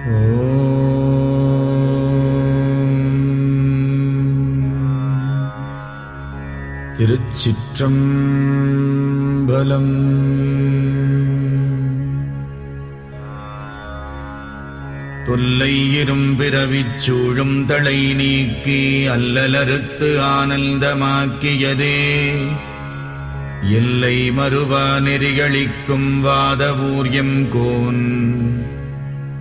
திருச்சிற்றம்பலம். தொல்லை இரும்பிறவிச் சூழும் தளை நீக்கி அல்லலறுத்து ஆனந்தமாக்கியதே எல்லை மறுவா நெறிகளிக்கும் வாதவூர்யம் கோன்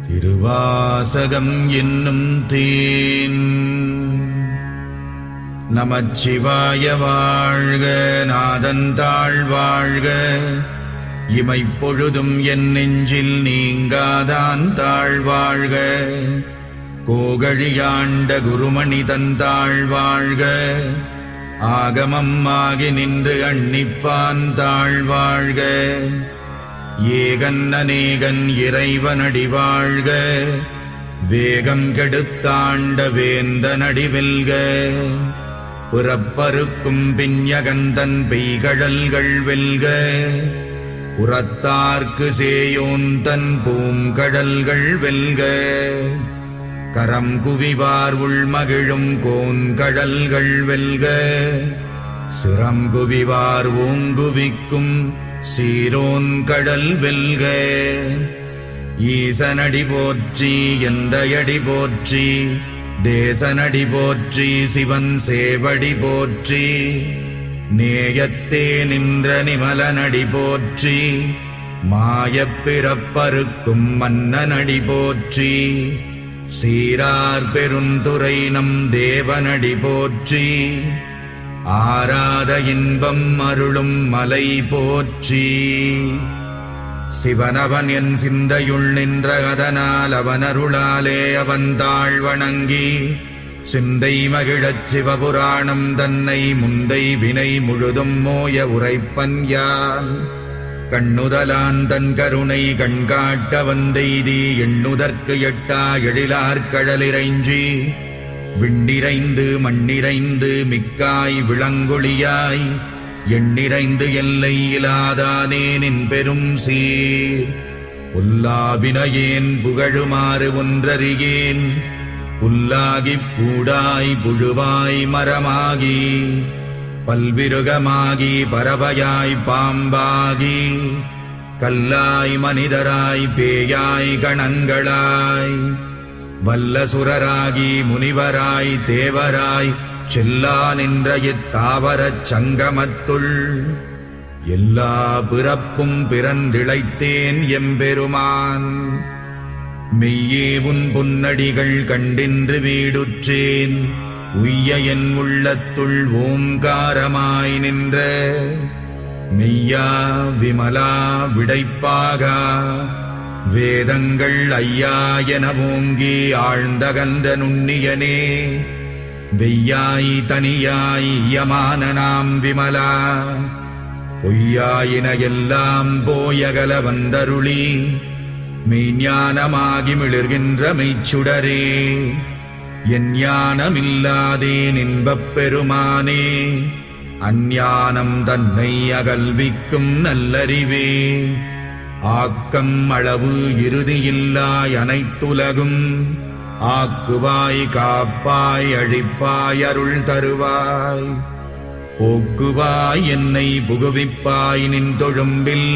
திருவாசகம் என்னும் தேன். நமச்சிவாய வாழ்க, நாதந்தாள் வாழ்க, இமைப்பொழுதும் என் நெஞ்சில் நீங்காதான் தாழ்வாழ்க. கோகழியாண்ட குருமணி தந்தாள் வாழ்க, ஆகமம் ஆகி நின்று அன்னிப்பான் தாழ்வாழ்க. ஏகன் அநேகன் இறைவனடி வாழ்க, வேகம் கெடுத்தாண்ட வேந்தனடி வெல்க. புறப்பருக்கும் பிஞகந்தன் பெய்கழல்கள் வெல்க, உரத்தார்க்கு சேயோன் தன் பூங்கடல்கள் வெல்க. கரம் குவிவார் உள்மகிழும் கோன்கடல்கள் வெல்க, சிரம் குவிவார் ஓங்குவிக்கும் சீரோன் கடல் வெல்க. ஈசனடி போற்றி எந்தையடி போற்றி, தேசனடி போற்றி சிவன் சேவடி போற்றி. நேயத்தே நின்ற நிமலனடி போற்றி, மாயப் பிறப்பறுக்கும் மன்னனடி போற்றி. சீரார் பெருந்துரை நம் தேவனடி போற்றி, ஆராத இன்பம் அருளும் மலை போற்றி. சிவனவன் என் சிந்தையுள் நின்ற அதனால் அவனருளாலே அவன் தாழ் வணங்கி, சிந்தை மகிழச் சிவபுராணம் தன்னை முந்தை வினை முழுதும் மோய உரைப்பன் யான். கண்ணுதலான் தன் கருணை கண்காட்ட வந்தெய்தி, எண்ணுதற்கு எட்டா எழிலார்கழலிறைஞ்சி. விண்டிரைந்து மண்ணிறைந்து மிக்காய் விளங்கொழியாய், எண்ணிறைந்து எல்லை இலாதானே நின் பெரும் சீர். புல்லாவினையேன் புகழுமாறு ஒன்றறியேன், புல்லாகிப் பூடாய் புழுவாய் மரமாகி, பல்விருகமாகி பறவையாய் பாம்பாகி, கல்லாய் மனிதராய் பேயாய் கணங்களாய், வல்லசுரராகி முனிவராய் தேவராய் செல்லா நின்ற இத்தாவரச் சங்கமத்துள். எல்லா பிறப்பும் பிறந்திழைத்தேன் எம்பெருமான், மெய்யே உன் பொன்னடிகள் கண்டின்று வீடுற்றேன். உய்ய என் உள்ளத்துள் ஓங்காரமாய் நின்ற மெய்யா விமலா விடைப்பாகா. வேதங்கள் ஐயா என ஓங்கி ஆழ்ந்தகன்ற நுண்ணியனே, வெய்யாய் தனியாய் யமான நாம் விமலா. பொய்யாயின எல்லாம் போயகல வந்தருளி, மெய்ஞானமாகி மிளிர்கின்ற மெய்ச்சுடரே. என் ஞானமில்லாதேன் இன்பப் பெருமானே, அஞ்ஞானம் தன்னை அகல்விக்கும் நல்லறிவே. ஆக்கம் அளவு இறுதியில்லாய் அனைத்துலகும், ஆக்குவாய் காப்பாய் அழிப்பாய் அருள் தருவாய். போக்குவாய் என்னை புகுவிப்பாய் நின் தொழும்பில்,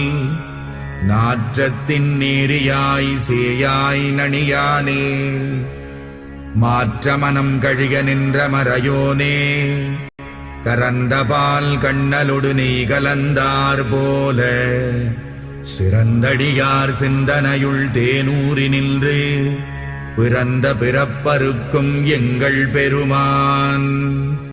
நாற்றத்தின் நேரியாய் சேயாய் நணியானே. மாற்ற மனம் கழிக நின்ற மறையோனே, கரந்த பால் கண்ணலொடு நெய் கலந்தார் போல. சிறந்தடியார் சிந்தனையுள் தேனூரி நின்று, பிறந்த பிறப்பருக்கும் எங்கள் பெருமான்.